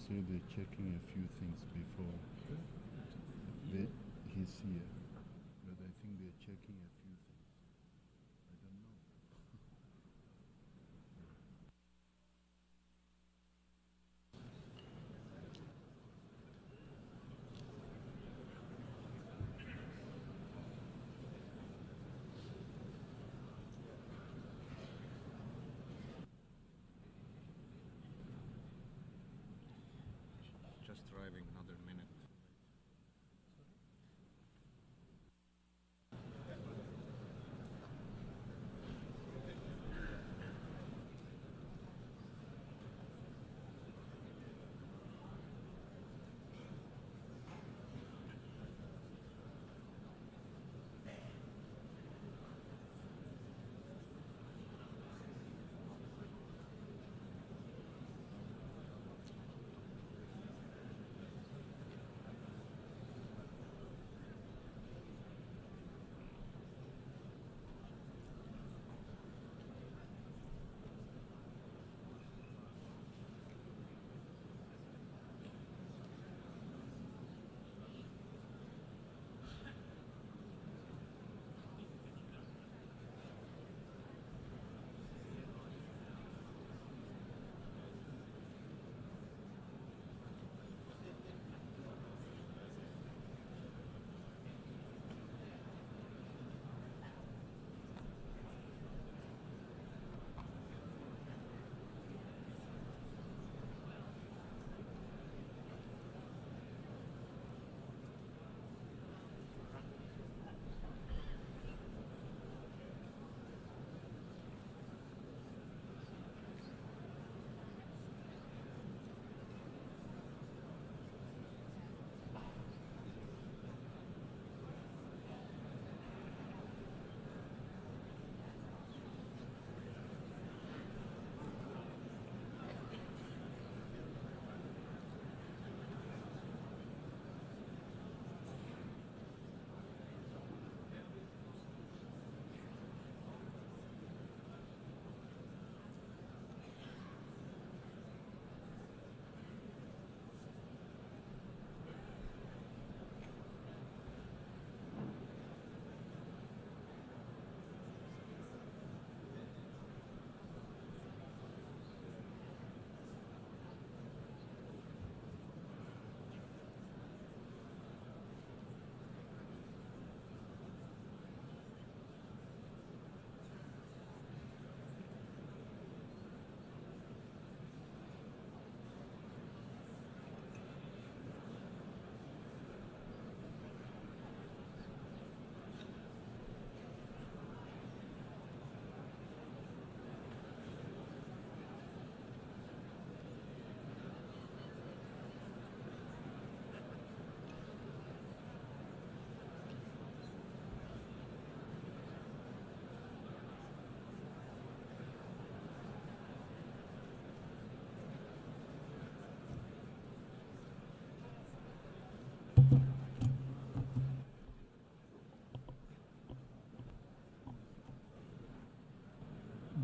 say they're checking a few things before they, he's here, but I think they're checking a few things. I don't know. Just arriving, another minute.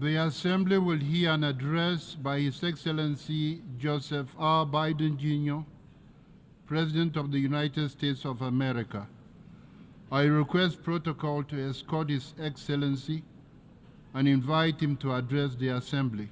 The Assembly will hear an address by His Excellency Joseph R. Biden Jr., President of the United States of America. I request protocol to escort His Excellency and invite him to address the Assembly.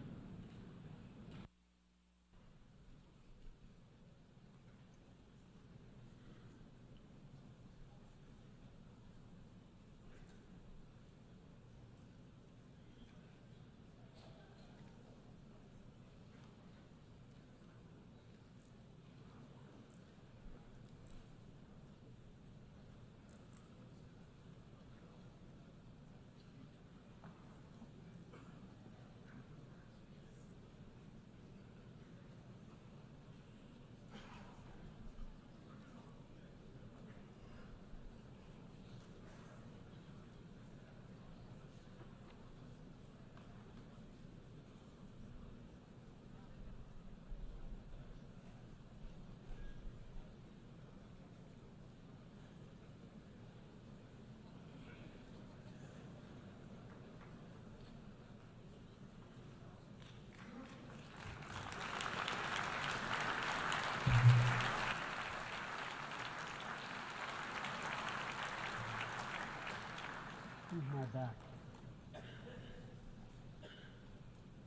Here's my back.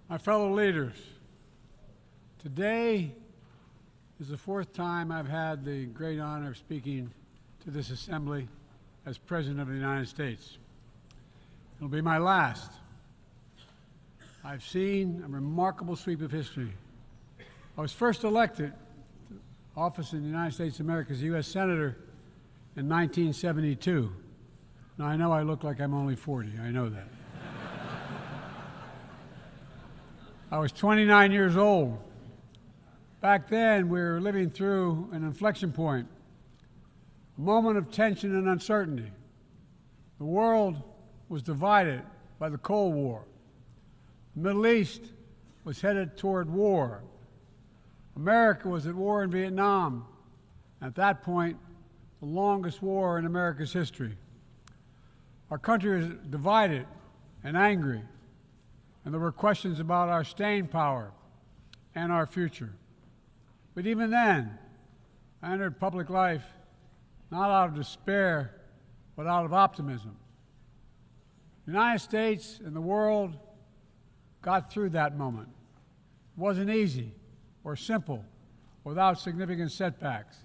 My fellow leaders, today is the fourth time I've had the great honor of speaking to this assembly as President of the United States. It'll be my last. I've seen a remarkable sweep of history. I was first elected to office in the United States of America as a U.S. Senator in 1972. Now, I know I look like I'm only 40. I know that. I was 29 years old. Back then, we were living through an inflection point, a moment of tension and uncertainty. The world was divided by the Cold War. The Middle East was headed toward war. America was at war in Vietnam. At that point, the longest war in America's history. Our country was divided and angry, and there were questions about our staying power and our future. But even then, I entered public life not out of despair, but out of optimism. The United States and the world got through that moment. It wasn't easy or simple without significant setbacks.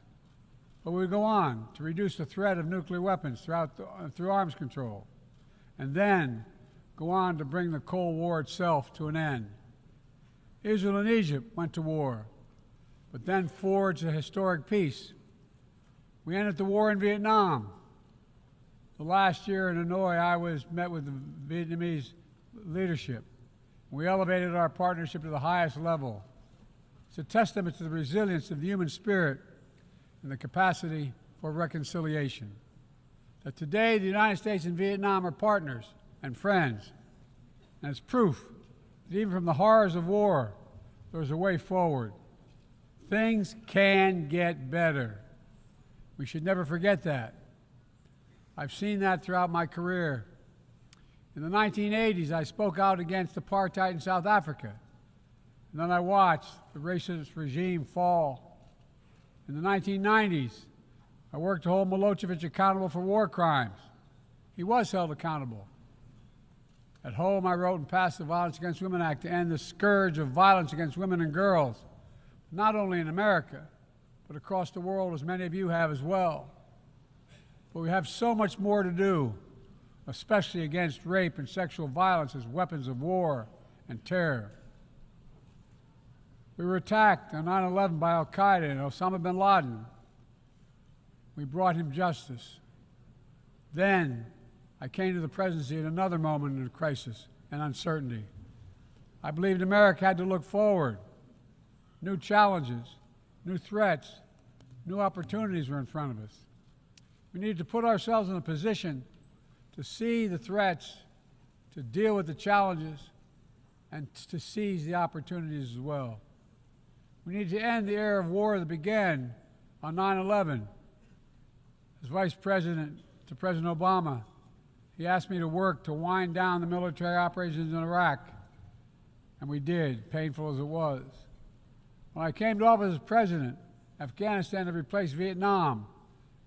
But we would go on to reduce the threat of nuclear weapons through arms control, and then go on to bring the Cold War itself to an end. Israel and Egypt went to war, but then forged a historic peace. We ended the war in Vietnam. The last year in Hanoi, I met with the Vietnamese leadership. We elevated our partnership to the highest level. It's a testament to the resilience of the human spirit and the capacity for reconciliation. That today, the United States and Vietnam are partners and friends. And it's proof that even from the horrors of war, there's a way forward. Things can get better. We should never forget that. I've seen that throughout my career. In the 1980s, I spoke out against apartheid in South Africa. And then I watched the racist regime fall. In the 1990s, I worked to hold Milosevic accountable for war crimes. He was held accountable. At home, I wrote and passed the Violence Against Women Act to end the scourge of violence against women and girls, not only in America, but across the world, as many of you have as well. But we have so much more to do, especially against rape and sexual violence as weapons of war and terror. We were attacked on 9/11 by al-Qaeda and Osama bin Laden. We brought him justice. Then I came to the presidency at another moment of crisis and uncertainty. I believed America had to look forward. New challenges, new threats, new opportunities were in front of us. We needed to put ourselves in a position to see the threats, to deal with the challenges, and to seize the opportunities as well. We need to end the era of war that began on 9/11. As Vice President to President Obama, he asked me to work to wind down the military operations in Iraq, and we did, painful as it was. When I came to office as president, Afghanistan had replaced Vietnam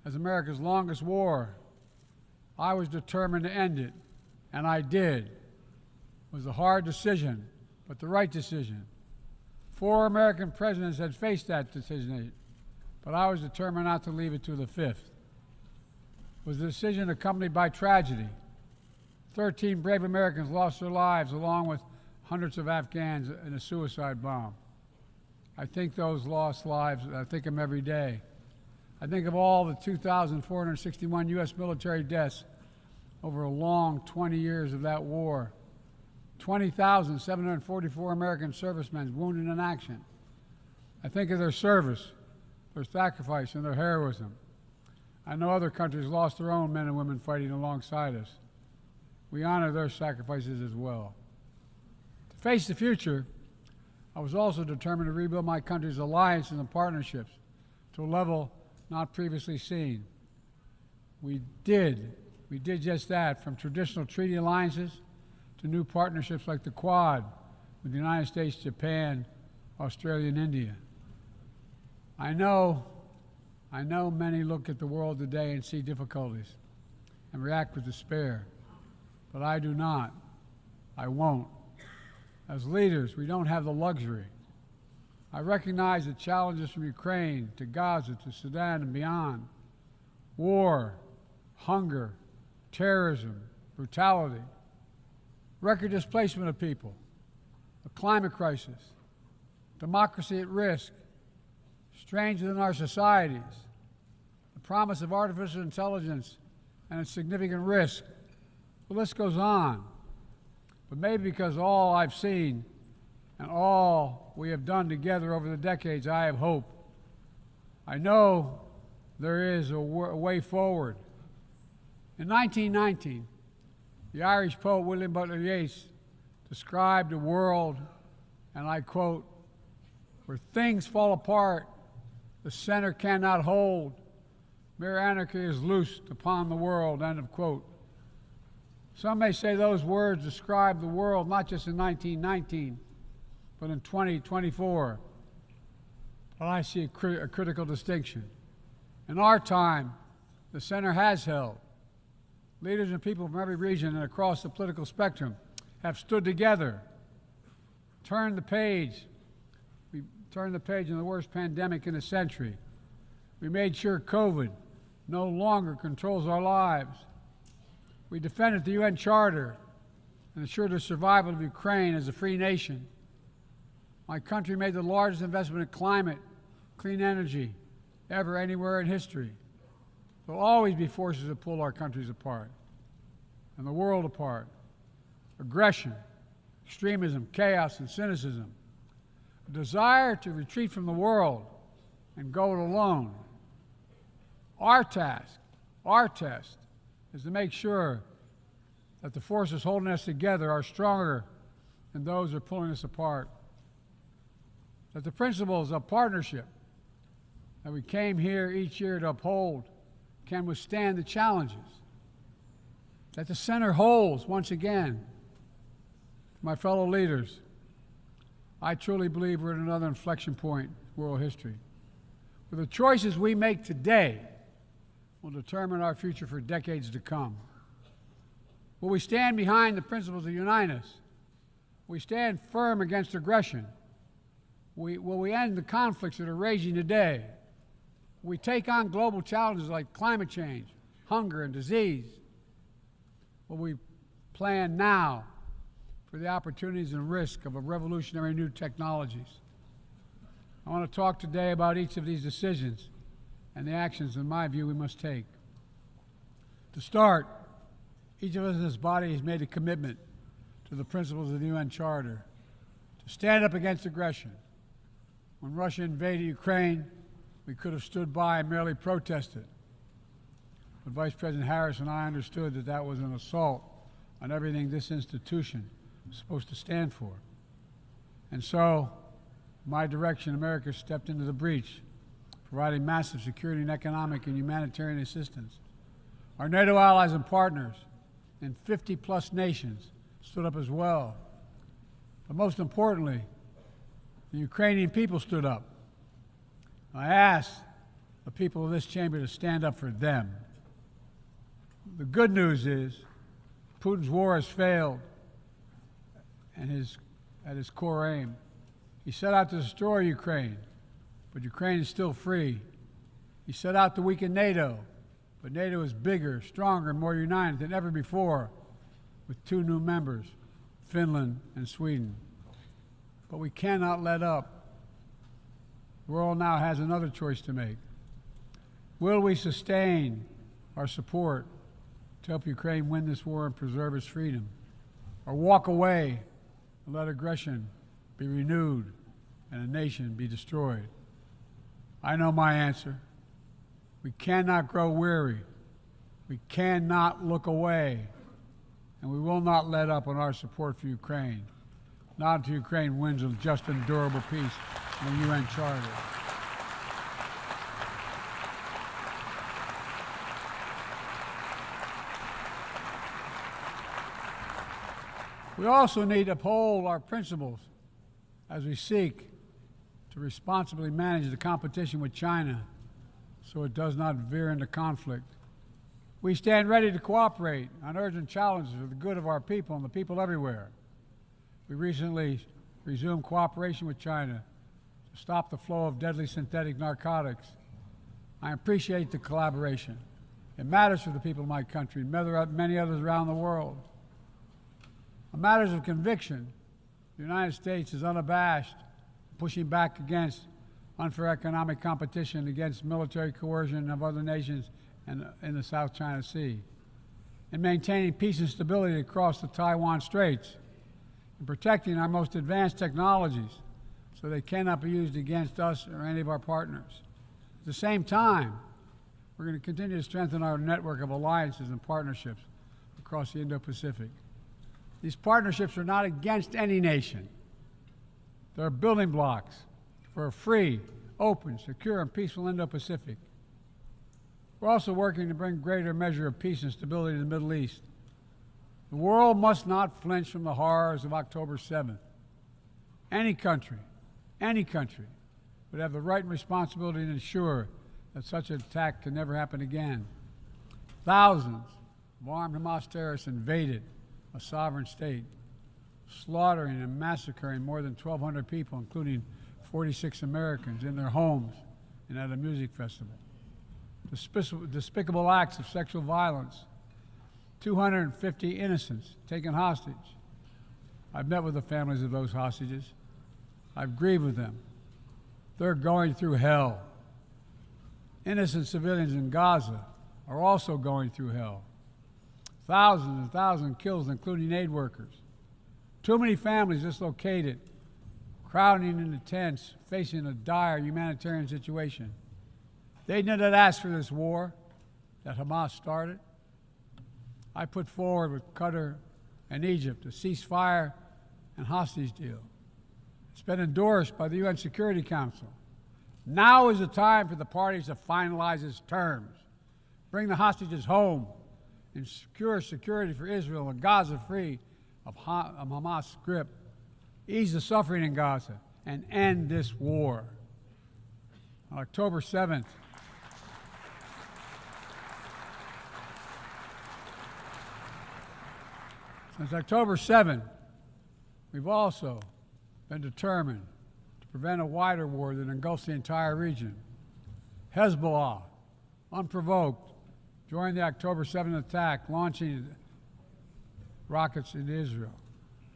as America's longest war. I was determined to end it, and I did. It was a hard decision, but the right decision. 4 American presidents had faced that decision, but I was determined not to leave it to the 5th. It was a decision accompanied by tragedy. 13 brave Americans lost their lives, along with hundreds of Afghans in a suicide bomb. I think those lost lives, I think of them every day. I think of all the 2,461 U.S. military deaths over a long 20 years of that war. 20,744 American servicemen wounded in action. I think of their service, their sacrifice, and their heroism. I know other countries lost their own men and women fighting alongside us. We honor their sacrifices as well. To face the future, I was also determined to rebuild my country's alliances and partnerships to a level not previously seen. We did just that, from traditional treaty alliances to new partnerships like the Quad with the United States, Japan, Australia, and India. I know many look at the world today and see difficulties and react with despair. but I do not. I won't. As leaders, we don't have the luxury. I recognize the challenges from Ukraine to Gaza to Sudan and beyond. War, hunger, terrorism, brutality, record displacement of people, a climate crisis, democracy at risk, strains within our societies, the promise of artificial intelligence and its significant risk. The list goes on. But maybe because all I've seen and all we have done together over the decades, I have hope. I know there is a way forward. In 1919, the Irish poet William Butler Yeats described a world, and I quote, "where things fall apart, the center cannot hold, mere anarchy is loosed upon the world," end of quote. Some may say those words describe the world not just in 1919, but in 2024. But I see a critical distinction. In our time, the center has held. Leaders and people from every region and across the political spectrum have stood together, turned the page. We turned the page in the worst pandemic in a century. We made sure COVID no longer controls our lives. We defended the UN Charter and ensured the survival of Ukraine as a free nation. My country made the largest investment in climate, clean energy, ever anywhere in history. There will always be forces that pull our countries apart and the world apart. Aggression, extremism, chaos, and cynicism. A desire to retreat from the world and go it alone. Our task, our test, is to make sure that the forces holding us together are stronger than those that are pulling us apart. That the principles of partnership that we came here each year to uphold can withstand the challenges. That the center holds once again. My fellow leaders, I truly believe we're at another inflection point in world history, where the choices we make today will determine our future for decades to come. Will we stand behind the principles that unite us? Will we stand firm against aggression? Will we end the conflicts that are raging today? Will we take on global challenges like climate change, hunger, and disease? Will we plan now for the opportunities and risk of a revolutionary new technologies? I want to talk today about each of these decisions and the actions, in my view, we must take. To start, each of us in this body has made a commitment to the principles of the UN Charter to stand up against aggression. When Russia invaded Ukraine, we could have stood by and merely protested. But Vice President Harris and I understood that that was an assault on everything this institution was supposed to stand for. And so, in my direction, America stepped into the breach, providing massive security and economic and humanitarian assistance. Our NATO allies and partners in 50-plus nations stood up as well. But most importantly, the Ukrainian people stood up. I asked the people of this chamber to stand up for them. The good news is Putin's war has failed and at his core aim. He set out to destroy Ukraine, but Ukraine is still free. He set out to weaken NATO, but NATO is bigger, stronger, and more united than ever before, with 2 new members, Finland and Sweden. But we cannot let up. The world now has another choice to make. Will we sustain our support to help Ukraine win this war and preserve its freedom, or walk away and let aggression be renewed and a nation be destroyed? I know my answer. We cannot grow weary. We cannot look away. And we will not let up on our support for Ukraine, not until Ukraine wins a just and durable peace in the UN Charter. We also need to uphold our principles as we seek to responsibly manage the competition with China so it does not veer into conflict. We stand ready to cooperate on urgent challenges for the good of our people and the people everywhere. We recently resumed cooperation with China to stop the flow of deadly synthetic narcotics. I appreciate the collaboration. It matters for the people of my country and many others around the world. On matters of conviction, the United States is unabashed, pushing back against unfair economic competition, against military coercion of other nations in the South China Sea, in maintaining peace and stability across the Taiwan Straits, in protecting our most advanced technologies so they cannot be used against us or any of our partners. At the same time, we're going to continue to strengthen our network of alliances and partnerships across the Indo-Pacific. These partnerships are not against any nation. They're building blocks for a free, open, secure, and peaceful Indo-Pacific. We're also working to bring greater measure of peace and stability to the Middle East. The world must not flinch from the horrors of October 7th. Any country would have the right and responsibility to ensure that such an attack can never happen again. Thousands of armed Hamas terrorists invaded a sovereign state, slaughtering and massacring more than 1,200 people, including 46 Americans, in their homes and at a music festival. Despicable acts of sexual violence, 250 innocents taken hostage. I've met with the families of those hostages. I've grieved with them. They're going through hell. Innocent civilians in Gaza are also going through hell. Thousands and thousands killed, including aid workers. Too many families dislocated, crowding into tents, facing a dire humanitarian situation. They did not ask for this war that Hamas started. I put forward with Qatar and Egypt a ceasefire and hostage deal. It's been endorsed by the UN Security Council. Now is the time for the parties to finalize its terms, bring the hostages home, and secure security for Israel and Gaza free of Hamas' grip, ease the suffering in Gaza, and end this war. On October 7th, since October 7th, we've also been determined to prevent a wider war that engulfs the entire region. Hezbollah, unprovoked, joined the October 7th attack, launching rockets into Israel.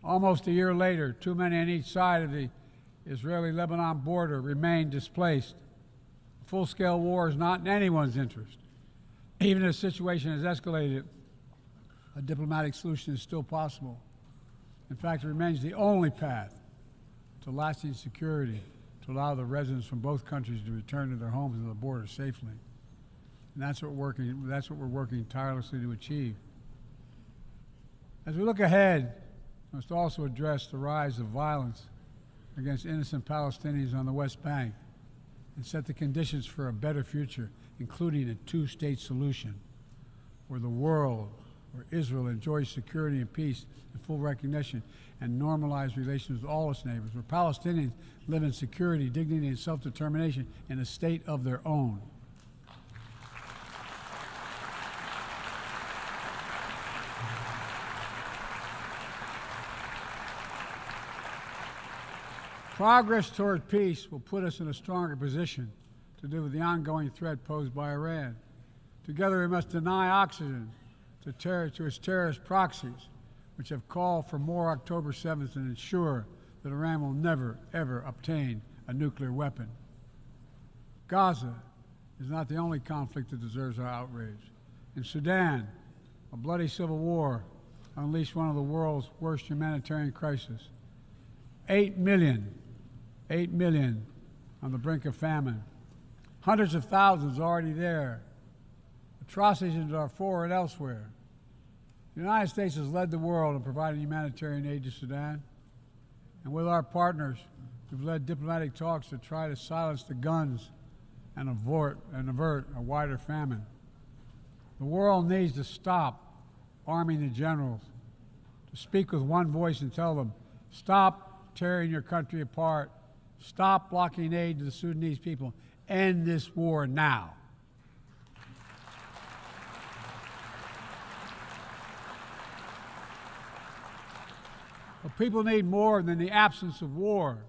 Almost a year later, too many on each side of the Israeli-Lebanon border remain displaced. A full-scale war is not in anyone's interest. Even if the situation has escalated, a diplomatic solution is still possible. In fact, it remains the only path to lasting security to allow the residents from both countries to return to their homes and the border safely. And that's what we're working tirelessly to achieve. As we look ahead, we must also address the rise of violence against innocent Palestinians on the West Bank and set the conditions for a better future, including a two-state solution where Israel enjoys security and peace and full recognition and normalized relations with all its neighbors, where Palestinians live in security, dignity, and self-determination in a state of their own. Progress toward peace will put us in a stronger position to deal with the ongoing threat posed by Iran. Together, we must deny oxygen to its terrorist proxies, which have called for more October 7th and ensure that Iran will never, ever obtain a nuclear weapon. Gaza is not the only conflict that deserves our outrage. In Sudan, a bloody civil war unleashed one of the world's worst humanitarian crises. 8 million on the brink of famine. Hundreds of thousands already there. Atrocities in Darfur and elsewhere. The United States has led the world in providing humanitarian aid to Sudan. And with our partners, we've led diplomatic talks to try to silence the guns and avert a wider famine. The world needs to stop arming the generals, to speak with one voice and tell them, stop tearing your country apart, stop blocking aid to the Sudanese people, end this war now. But people need more than the absence of war.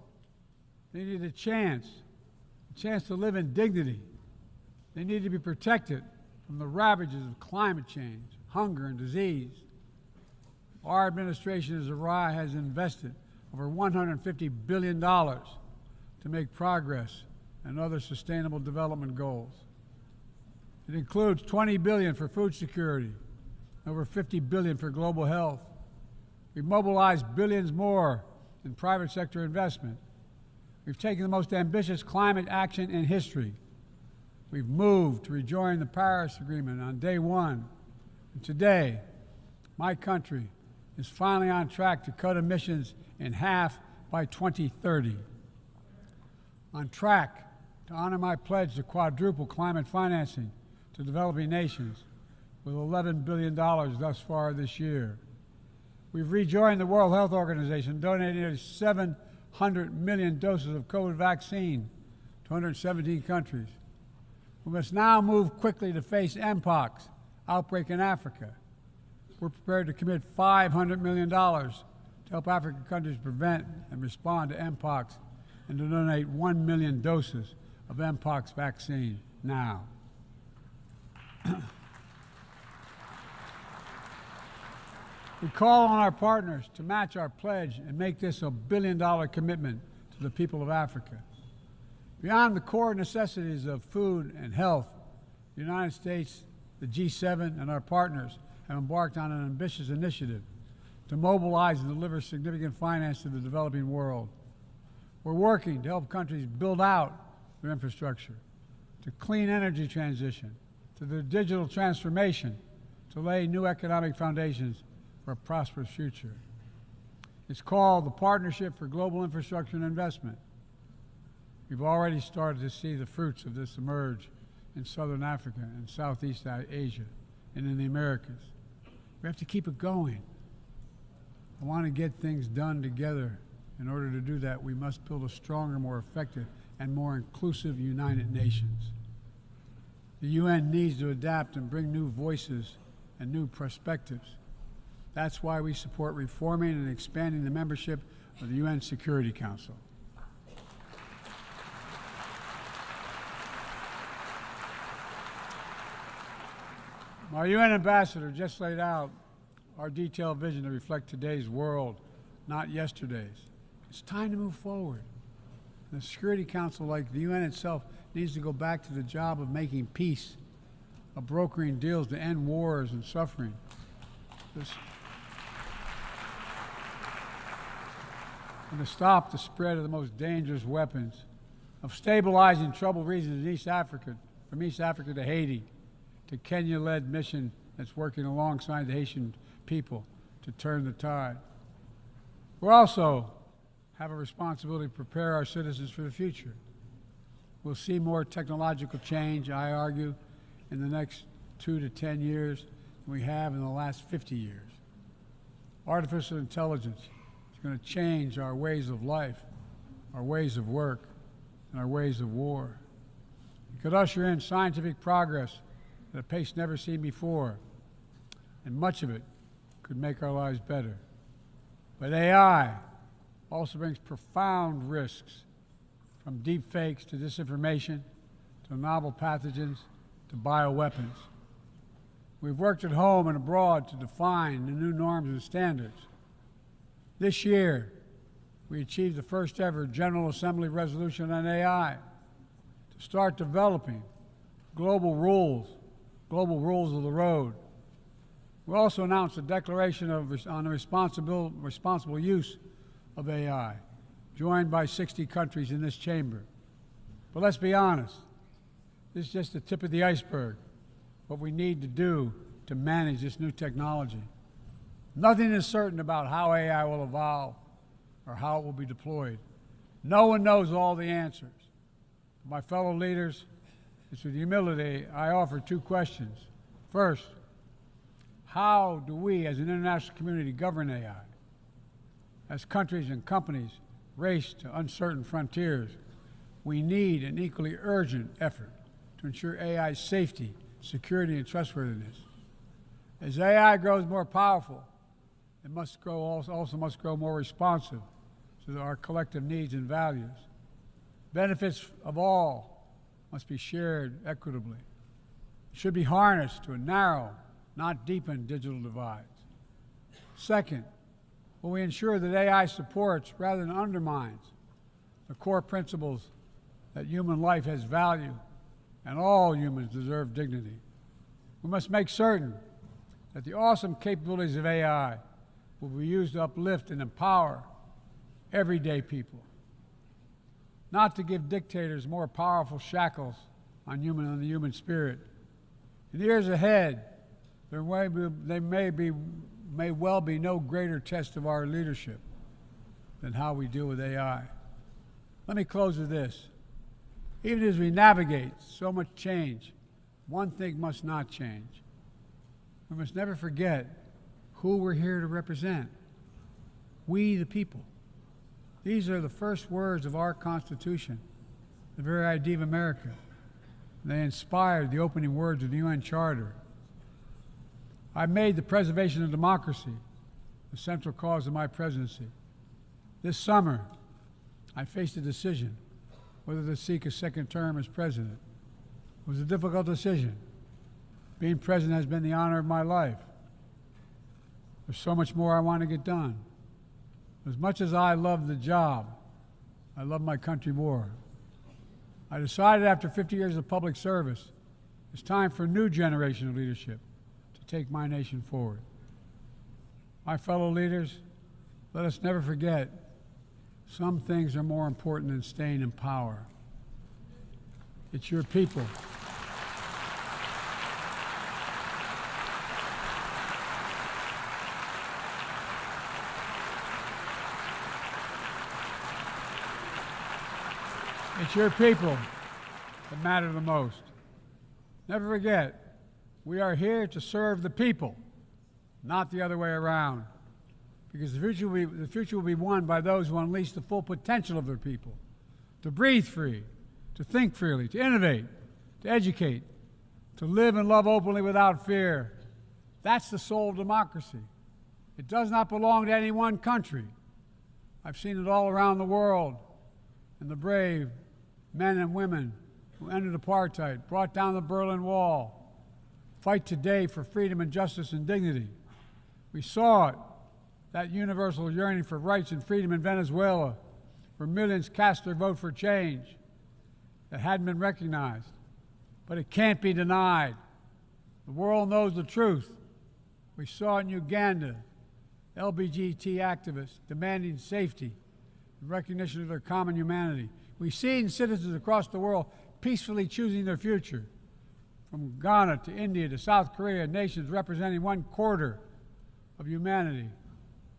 They need a chance to live in dignity. They need to be protected from the ravages of climate change, hunger, and disease. Our administration has invested over $150 billion to make progress and other sustainable development goals. It includes $20 billion for food security, over $50 billion for global health. We've mobilized billions more in private sector investment. We've taken the most ambitious climate action in history. We've moved to rejoin the Paris Agreement on day one. And today, my country is finally on track to cut emissions in half by 2030. On track to honor my pledge to quadruple climate financing to developing nations with $11 billion thus far this year. We've rejoined the World Health Organization, donating nearly 700 million doses of COVID vaccine to 117 countries. We must now move quickly to face Mpox outbreak in Africa. We're prepared to commit $500 million to help African countries prevent and respond to Mpox and to donate 1 million doses of Mpox vaccine now. We call on our partners to match our pledge and make this a billion-dollar commitment to the people of Africa. Beyond the core necessities of food and health, the United States, the G7, and our partners have embarked on an ambitious initiative to mobilize and deliver significant finance to the developing world. We're working to help countries build out their infrastructure, to clean energy transition, to the digital transformation, to lay new economic foundations for a prosperous future. It's called the Partnership for Global Infrastructure and Investment. We've already started to see the fruits of this emerge in Southern Africa and Southeast Asia and in the Americas. We have to keep it going. I want to get things done together. In order to do that, we must build a stronger, more effective, and more inclusive United Nations. The UN needs to adapt and bring new voices and new perspectives. That's why we support reforming and expanding the membership of the UN Security Council. Our UN ambassador just laid out our detailed vision to reflect today's world, not yesterday's. It's time to move forward. The Security Council, like the UN itself, needs to go back to the job of making peace, of brokering deals to end wars and suffering. And to stop the spread of the most dangerous weapons, of stabilizing troubled regions in East Africa, from East Africa to Haiti, to Kenya-led mission that's working alongside the Haitian people to turn the tide. We also have a responsibility to prepare our citizens for the future. We'll see more technological change, I argue, in the next 2 to 10 years than we have in the last 50 years. Artificial intelligence is going to change our ways of life, our ways of work, and our ways of war. It could usher in scientific progress at a pace never seen before, and much of it could make our lives better. But AI also brings profound risks, from deep fakes to disinformation, to novel pathogens, to bioweapons. We've worked at home and abroad to define the new norms and standards. This year, we achieved the first ever General Assembly resolution on AI to start developing global rules of the road. We also announced a declaration on the responsible use of AI, joined by 60 countries in this chamber. But let's be honest, this is just the tip of the iceberg, what we need to do to manage this new technology. Nothing is certain about how AI will evolve or how it will be deployed. No one knows all the answers. My fellow leaders, it's with humility I offer 2 questions. First, how do we as an international community govern AI? As countries and companies race to uncertain frontiers, we need an equally urgent effort to ensure AI's safety, security, and trustworthiness. As AI grows more powerful, It also must grow more responsive to our collective needs and values. Benefits of all must be shared equitably. It should be harnessed to narrow, not deepen, digital divides. Second, will we ensure that AI supports rather than undermines the core principles that human life has value and all humans deserve dignity? We must make certain that the awesome capabilities of AI will be used to uplift and empower everyday people, not to give dictators more powerful shackles on the human spirit. In the years ahead, there may well be no greater test of our leadership than how we deal with AI. Let me close with this. Even as we navigate so much change, one thing must not change. We must never forget who we're here to represent. We, the people. These are the first words of our Constitution, the very idea of America. They inspired the opening words of the UN Charter. I made the preservation of democracy the central cause of my presidency. This summer, I faced a decision whether to seek a second term as president. It was a difficult decision. Being president has been the honor of my life. There's so much more I want to get done. As much as I love the job, I love my country more. I decided after 50 years of public service, it's time for a new generation of leadership to take my nation forward. My fellow leaders, let us never forget, some things are more important than staying in power. It's your people. It's your people that matter the most. Never forget, we are here to serve the people, not the other way around. Because the future will be won by those who unleash the full potential of their people, to breathe free, to think freely, to innovate, to educate, to live and love openly without fear. That's the soul of democracy. It does not belong to any one country. I've seen it all around the world, and the brave men and women who ended apartheid, brought down the Berlin Wall, fight today for freedom and justice and dignity. We saw it, that universal yearning for rights and freedom in Venezuela, where millions cast their vote for change that hadn't been recognized. But it can't be denied. The world knows the truth. We saw it in Uganda, LGBT activists demanding safety and recognition of their common humanity. We see it in citizens across the world peacefully choosing their future. From Ghana to India to South Korea, nations representing 1/4 of humanity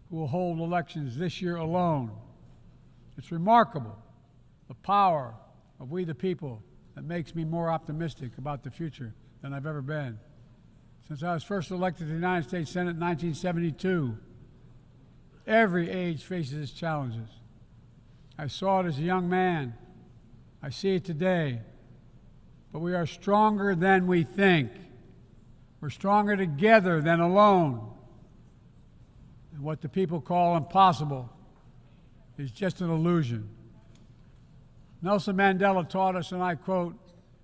who will hold elections this year alone. It's remarkable, the power of we the people, that makes me more optimistic about the future than I've ever been. Since I was first elected to the United States Senate in 1972, every age faces its challenges. I saw it as a young man. I see it today. But we are stronger than we think. We're stronger together than alone. And what the people call impossible is just an illusion. Nelson Mandela taught us, and I quote,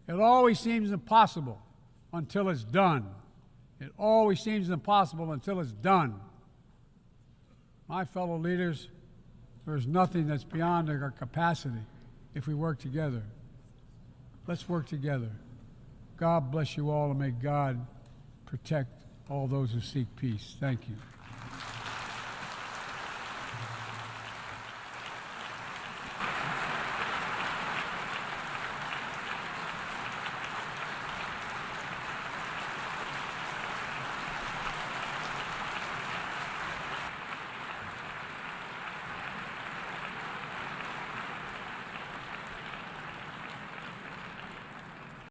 "It always seems impossible until it's done. It always seems impossible until it's done." My fellow leaders, there is nothing that's beyond our capacity if we work together. Let's work together. God bless you all, and may God protect all those who seek peace. Thank you.